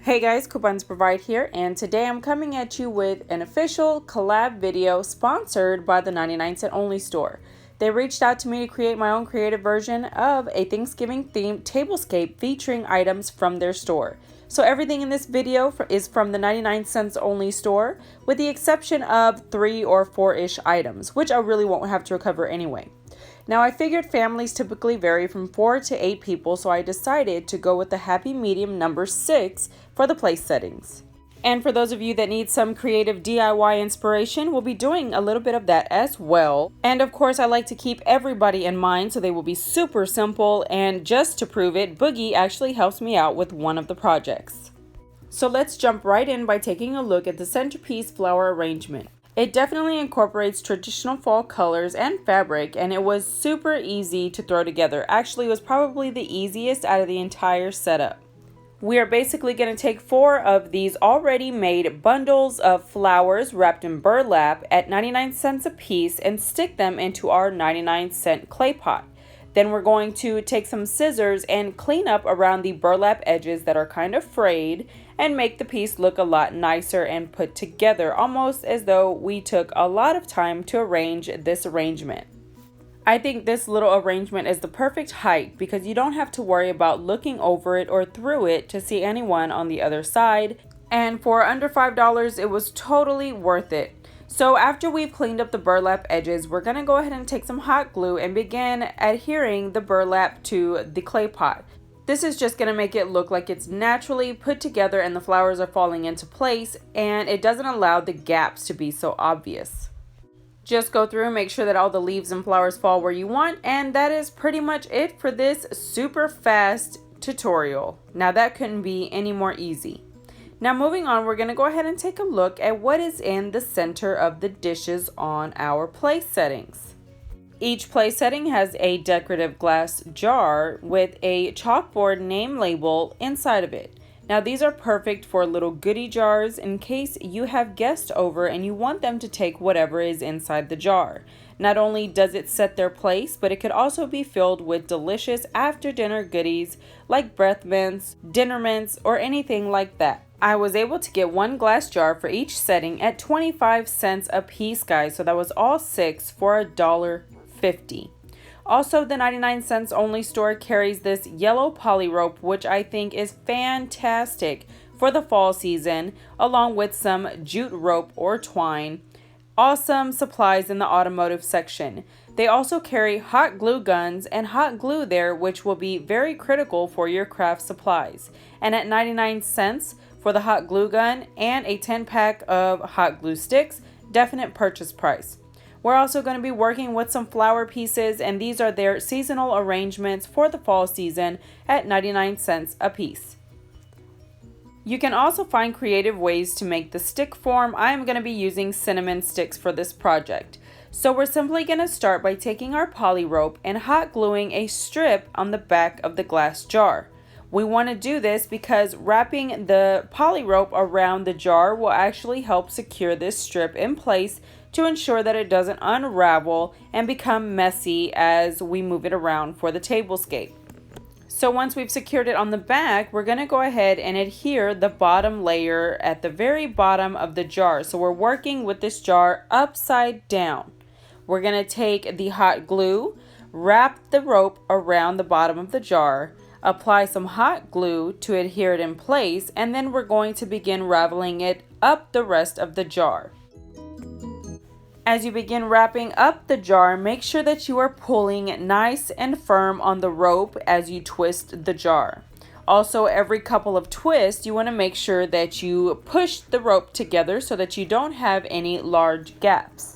Hey guys, Coupons Provide here, and today I'm coming at you with an official collab video sponsored by the 99 cent only store. They reached out to me to create my own creative version of a Thanksgiving themed tablescape featuring items from their store. So everything in this video is from the 99 cents only store, with the exception of 3 or 4-ish items, which I really won't have to recover anyway. Now I figured families typically vary from 4 to 8 people, so I decided to go with the happy medium number 6 for the place settings. And for those of you that need some creative DIY inspiration, we'll be doing a little bit of that as well. And of course, I like to keep everybody in mind, so they will be super simple. And just to prove it, Boogie actually helps me out with one of the projects. So let's jump right in by taking a look at the centerpiece flower arrangement. It definitely incorporates traditional fall colors and fabric, and it was super easy to throw together. Actually, it was probably the easiest out of the entire setup. We are basically going to take 4 of these already made bundles of flowers wrapped in burlap at 99 cents a piece and stick them into our 99-cent clay pot. Then we're going to take some scissors and clean up around the burlap edges that are kind of frayed and make the piece look a lot nicer and put together, almost as though we took a lot of time to arrange this arrangement. I think this little arrangement is the perfect height because you don't have to worry about looking over it or through it to see anyone on the other side. And for under $5, it was totally worth it. So after we've cleaned up the burlap edges, we're going to go ahead and take some hot glue and begin adhering the burlap to the clay pot. This is just going to make it look like it's naturally put together and the flowers are falling into place, and it doesn't allow the gaps to be so obvious. Just go through and make sure that all the leaves and flowers fall where you want, and that is pretty much it for this super fast tutorial. Now that couldn't be any more easy. Now moving on, we're going to go ahead and take a look at what is in the center of the dishes on our place settings. Each place setting has a decorative glass jar with a chalkboard name label inside of it. Now these are perfect for little goodie jars in case you have guests over and you want them to take whatever is inside the jar. Not only does it set their place, but it could also be filled with delicious after dinner goodies like breath mints, dinner mints, or anything like that. I was able to get 1 glass jar for each setting at 25 cents a piece, guys, so that was all 6 for $1.50. Also, the 99 cents only store carries this yellow poly rope, which I think is fantastic for the fall season, along with some jute rope or twine. Awesome supplies in the automotive section. They also carry hot glue guns and hot glue there, which will be very critical for your craft supplies. And at 99 cents for the hot glue gun and a 10-pack of hot glue sticks, definite purchase price. We're also going to be working with some flower pieces, and these are their seasonal arrangements for the fall season at 99 cents a piece. You can also find creative ways to make the stick form. I am going to be using cinnamon sticks for this project. So we're simply going to start by taking our poly rope and hot gluing a strip on the back of the glass jar. We want to do this because wrapping the poly rope around the jar will actually help secure this strip in place to ensure that it doesn't unravel and become messy as we move it around for the tablescape. So once we've secured it on the back, we're going to go ahead and adhere the bottom layer at the very bottom of the jar. So we're working with this jar upside down. We're going to take the hot glue, wrap the rope around the bottom of the jar, apply some hot glue to adhere it in place, and then we're going to begin raveling it up the rest of the jar. As you begin wrapping up the jar, make sure that you are pulling nice and firm on the rope as you twist the jar. Also, every couple of twists, you want to make sure that you push the rope together so that you don't have any large gaps.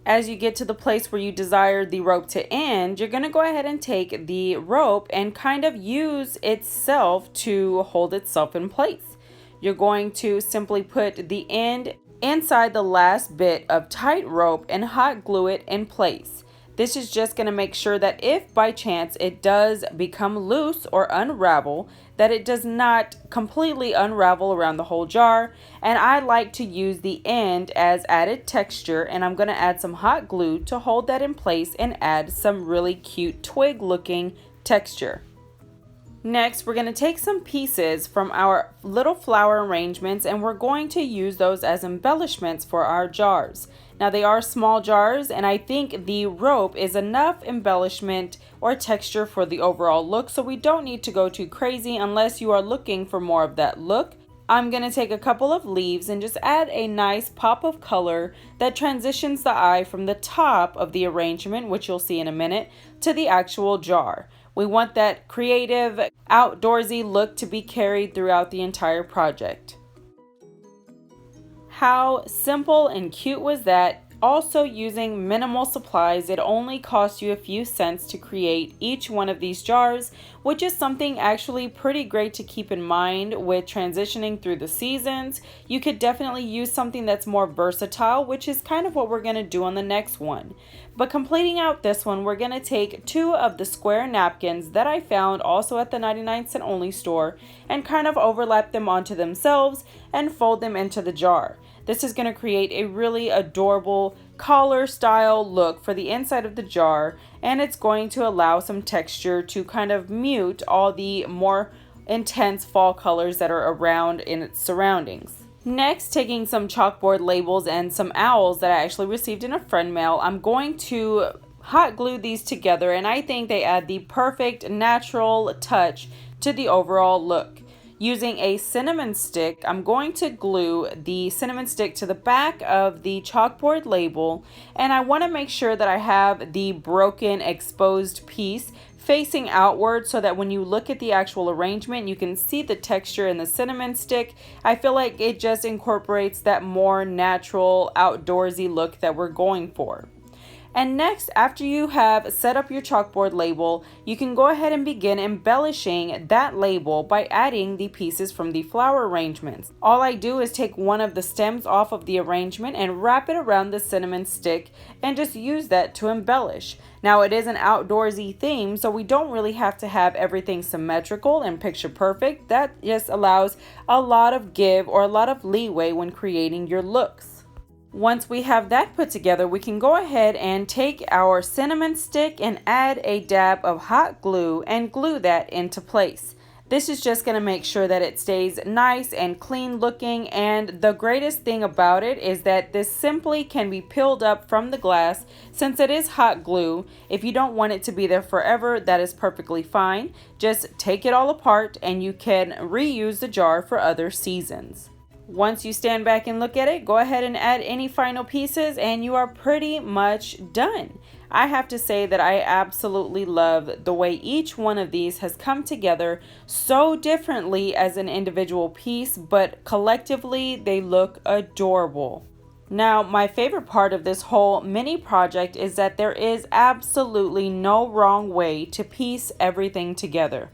As you get to the place where you desire the rope to end, you're going to go ahead and take the rope and kind of use itself to hold itself in place. You're going to simply put the end inside the last bit of tight rope and hot glue it in place. This is just going to make sure that if by chance it does become loose or unravel, that it does not completely unravel around the whole jar. And I like to use the end as added texture, and I'm going to add some hot glue to hold that in place and add some really cute twig looking texture. Next, we're going to take some pieces from our little flower arrangements and we're going to use those as embellishments for our jars. Now they are small jars and I think the rope is enough embellishment or texture for the overall look, so we don't need to go too crazy unless you are looking for more of that look. I'm going to take a couple of leaves and just add a nice pop of color that transitions the eye from the top of the arrangement, which you'll see in a minute, to the actual jar. We want that creative, outdoorsy look to be carried throughout the entire project. How simple and cute was that? Also using minimal supplies, it only costs you a few cents to create each one of these jars, which is something actually pretty great to keep in mind with transitioning through the seasons. You could definitely use something that's more versatile, which is kind of what we're going to do on the next one. But completing out this one, we're going to take 2 of the square napkins that I found also at the 99-cent only store and kind of overlap them onto themselves and fold them into the jar. This is going to create a really adorable collar style look for the inside of the jar, and it's going to allow some texture to kind of mute all the more intense fall colors that are around in its surroundings. Next, taking some chalkboard labels and some owls that I actually received in a friend mail, I'm going to hot glue these together, and I think they add the perfect natural touch to the overall look. Using a cinnamon stick, I'm going to glue the cinnamon stick to the back of the chalkboard label, and I want to make sure that I have the broken exposed piece facing outward so that when you look at the actual arrangement, you can see the texture in the cinnamon stick. I feel like it just incorporates that more natural, outdoorsy look that we're going for. And next, after you have set up your chalkboard label, you can go ahead and begin embellishing that label by adding the pieces from the flower arrangements. All I do is take one of the stems off of the arrangement and wrap it around the cinnamon stick and just use that to embellish. Now it is an outdoorsy theme, so we don't really have to have everything symmetrical and picture perfect. That just allows a lot of give or a lot of leeway when creating your looks. Once we have that put together, we can go ahead and take our cinnamon stick and add a dab of hot glue and glue that into place. This is just going to make sure that it stays nice and clean looking, and the greatest thing about it is that this simply can be peeled up from the glass since it is hot glue. If you don't want it to be there forever, that is perfectly fine. Just take it all apart and you can reuse the jar for other seasons. Once you stand back and look at it, go ahead and add any final pieces and you are pretty much done. I have to say that I absolutely love the way each one of these has come together so differently as an individual piece, but collectively they look adorable. Now, my favorite part of this whole mini project is that there is absolutely no wrong way to piece everything together.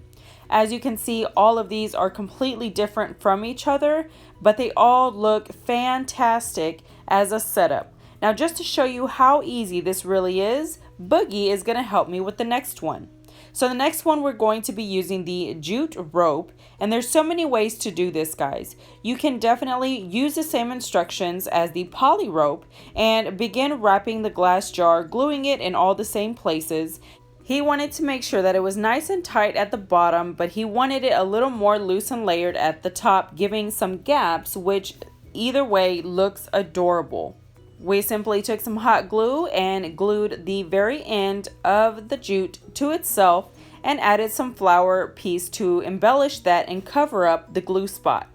As you can see, all of these are completely different from each other, but they all look fantastic as a setup. Now, just to show you how easy this really is, Boogie is going to help me with the next one. So the next one, we're going to be using the jute rope, and there's so many ways to do this, guys. You can definitely use the same instructions as the poly rope and begin wrapping the glass jar, gluing it in all the same places. He wanted to make sure that it was nice and tight at the bottom, but he wanted it a little more loose and layered at the top, giving some gaps, which either way looks adorable. We simply took some hot glue and glued the very end of the jute to itself and added some flower piece to embellish that and cover up the glue spot.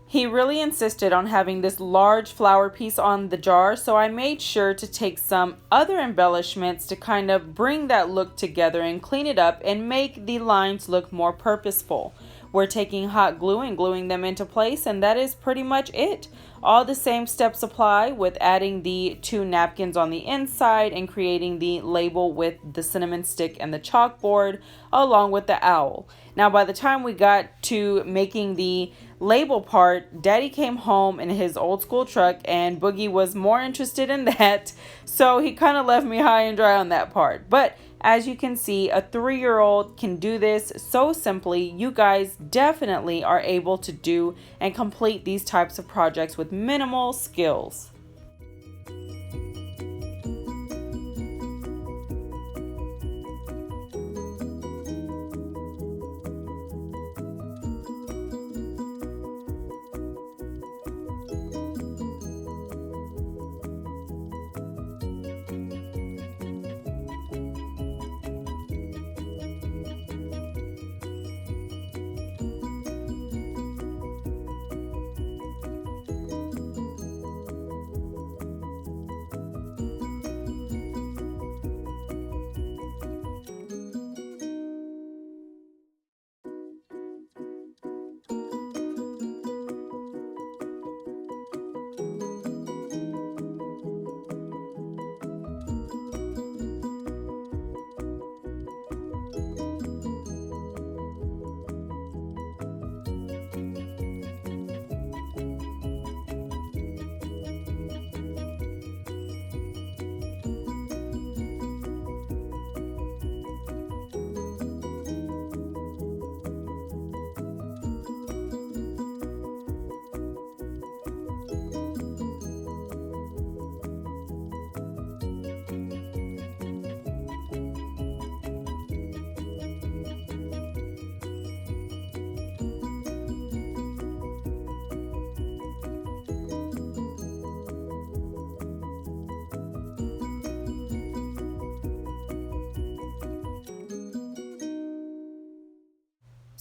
He really insisted on having this large flower piece on the jar, so I made sure to take some other embellishments to kind of bring that look together and clean it up and make the lines look more purposeful. We're taking hot glue and gluing them into place, and that is pretty much it. All the same steps apply with adding the 2 napkins on the inside and creating the label with the cinnamon stick and the chalkboard along with the owl. Now, by the time we got to making the label part, Daddy came home in his old school truck and Boogie was more interested in that, so he kind of left me high and dry on that part. But as you can see, a 3-year-old can do this so simply. You guys definitely are able to do and complete these types of projects with minimal skills.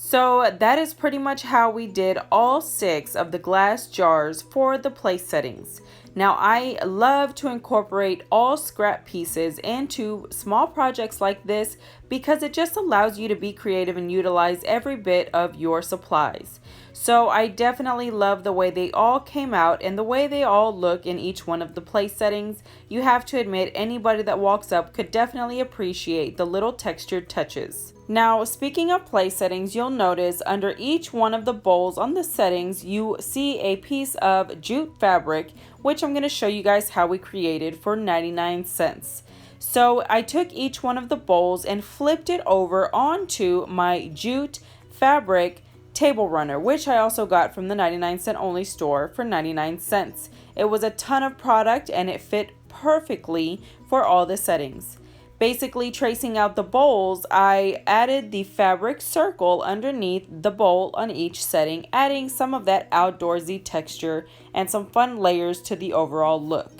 So that is pretty much how we did all 6 of the glass jars for the place settings. Now I love to incorporate all scrap pieces into small projects like this because it just allows you to be creative and utilize every bit of your supplies. So I definitely love the way they all came out and the way they all look in each one of the place settings. You have to admit, anybody that walks up could definitely appreciate the little textured touches. Now, speaking of place settings, you'll notice under each one of the bowls on the settings, you see a piece of jute fabric, which I'm going to show you guys how we created for 99 cents. So I took each one of the bowls and flipped it over onto my jute fabric table runner, which I also got from the 99-cent only store for 99 cents. It was a ton of product and it fit perfectly for all the settings. Basically, tracing out the bowls, I added the fabric circle underneath the bowl on each setting, adding some of that outdoorsy texture and some fun layers to the overall look.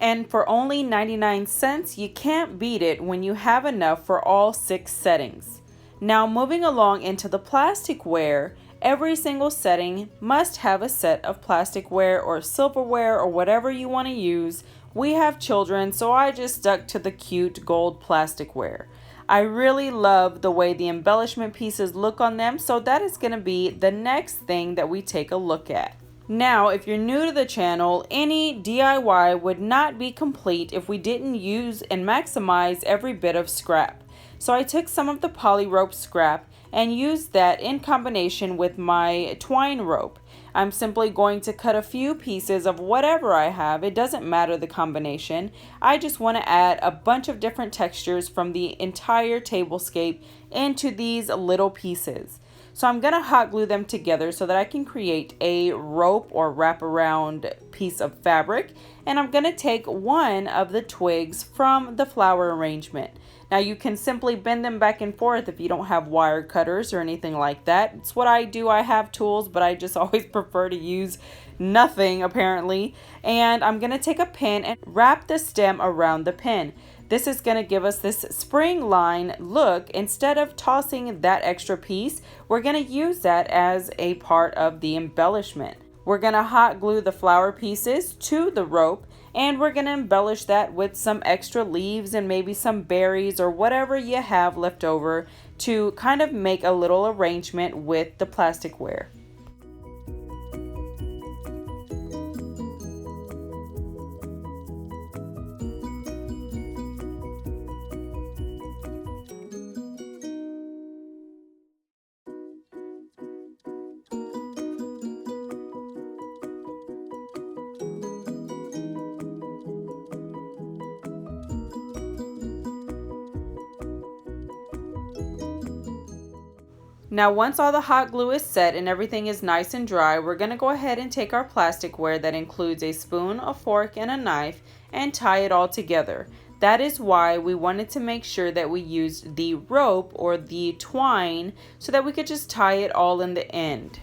And for only 99 cents, you can't beat it when you have enough for all 6 settings. Now, moving along into the plasticware, every single setting must have a set of plasticware or silverware or whatever you want to use. We have children, so I just stuck to the cute gold plasticware. I really love the way the embellishment pieces look on them, so that is going to be the next thing that we take a look at. Now, if you're new to the channel, any DIY would not be complete if we didn't use and maximize every bit of scrap. So I took some of the poly rope scrap and used that in combination with my twine rope. I'm simply going to cut a few pieces of whatever I have. It doesn't matter the combination. I just want to add a bunch of different textures from the entire tablescape into these little pieces. So I'm going to hot glue them together so that I can create a rope or wraparound piece of fabric. And I'm going to take one of the twigs from the flower arrangement. Now you can simply bend them back and forth if you don't have wire cutters or anything like that. It's what I do. I have tools, but I just always prefer to use nothing apparently. And I'm going to take a pin and wrap the stem around the pin. This is going to give us this spring line look. Instead of tossing that extra piece, we're going to use that as a part of the embellishment. We're going to hot glue the flower pieces to the rope, and we're going to embellish that with some extra leaves and maybe some berries or whatever you have left over to kind of make a little arrangement with the plasticware. Now once all the hot glue is set and everything is nice and dry, we're going to go ahead and take our plasticware that includes a spoon, a fork, and a knife and tie it all together. That is why we wanted to make sure that we used the rope or the twine so that we could just tie it all in the end.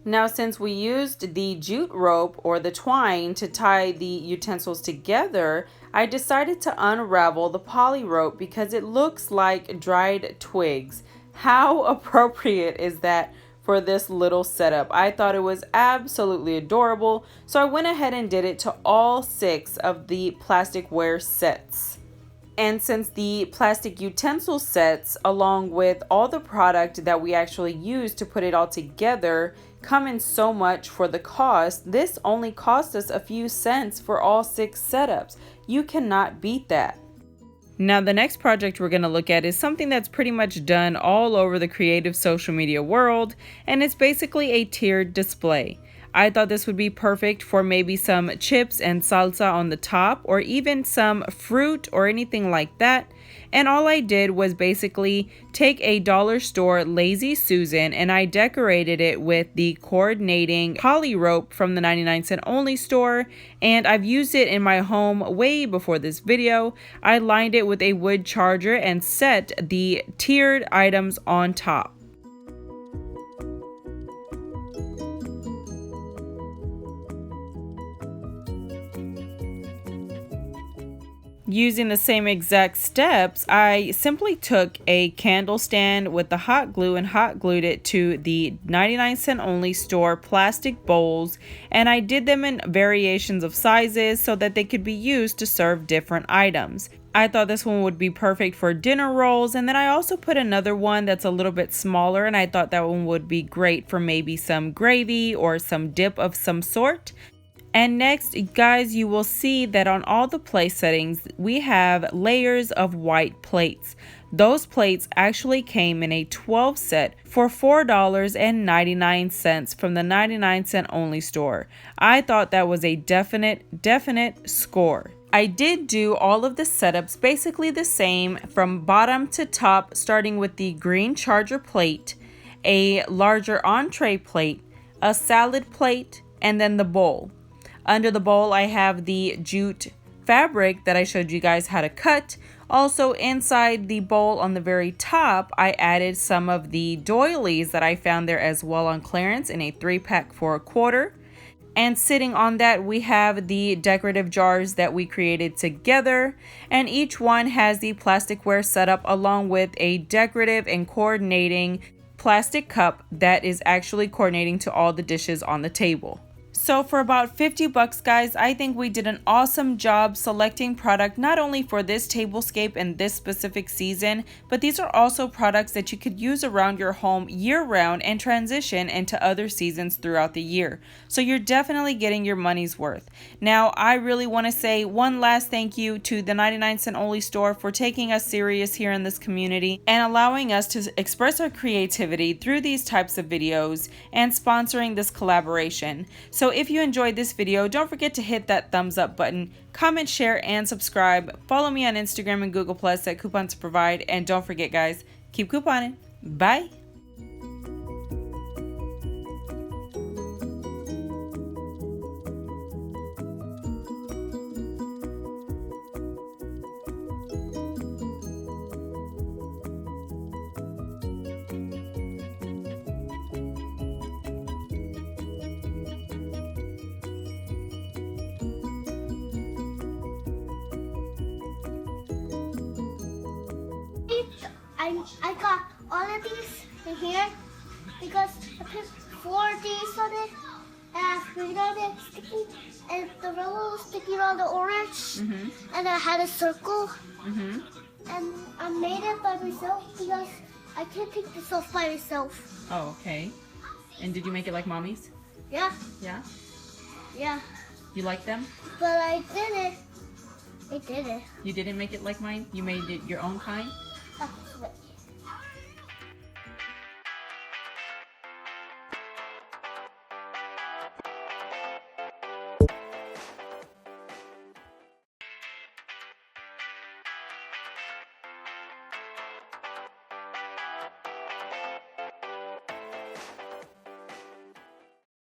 Now since we used the jute rope or the twine to tie the utensils together, I decided to unravel the poly rope because it looks like dried twigs. How appropriate is that for this little setup? I thought it was absolutely adorable, so I went ahead and did it to all 6 of the plasticware sets. And since the plastic utensil sets, along with all the product that we actually used to put it all together, come in so much for the cost, this only cost us a few cents for all 6 setups. You cannot beat that. Now the next project we're going to look at is something that's pretty much done all over the creative social media world, and it's basically a tiered display. I thought this would be perfect for maybe some chips and salsa on the top, or even some fruit or anything like that. And all I did was basically take a dollar store Lazy Susan and I decorated it with the coordinating poly rope from the 99-cent only store, and I've used it in my home way before this video. I lined it with a wood charger and set the tiered items on top. Using the same exact steps, I simply took a candle stand with the hot glue and hot glued it to the 99-cent only store plastic bowls, and I did them in variations of sizes so that they could be used to serve different items. I thought this one would be perfect for dinner rolls, and then I also put another one that's a little bit smaller, and I thought that one would be great for maybe some gravy or some dip of some sort. And next, guys, you will see that on all the place settings, we have layers of white plates. Those plates actually came in a 12 set for $4.99 from the 99-cent only store. I thought that was a definite score. I did do all of the setups basically the same from bottom to top, starting with the green charger plate, a larger entree plate, a salad plate, and then the bowl. Under the bowl, I have the jute fabric that I showed you guys how to cut. Also inside the bowl on the very top, I added some of the doilies that I found there as well on clearance in a 3-pack for $1. And sitting on that, we have the decorative jars that we created together. And each one has the plasticware setup along with a decorative and coordinating plastic cup that is actually coordinating to all the dishes on the table. So for about $50, guys, I think we did an awesome job selecting product not only for this tablescape and this specific season, but these are also products that you could use around your home year-round and transition into other seasons throughout the year. So you're definitely getting your money's worth. Now, I really want to say one last thank you to the 99-cent only store for taking us serious here in this community and allowing us to express our creativity through these types of videos and sponsoring this collaboration. So if you enjoyed this video, don't forget to hit that thumbs up button, comment, share, and subscribe. Follow me on Instagram and Google Plus at Coupons to Provide. And don't forget, guys, keep couponing. Bye. I got all of these in here because I put 4 of these on it and I sprayed on it sticky and the rubber was sticking on the orange and I had a circle and I made it by myself because I can't take this off by myself. Oh, okay. And did you make it like mommy's? Yeah. Yeah? Yeah. You like them? But I did it. I did it. You didn't make it like mine? You made it your own kind?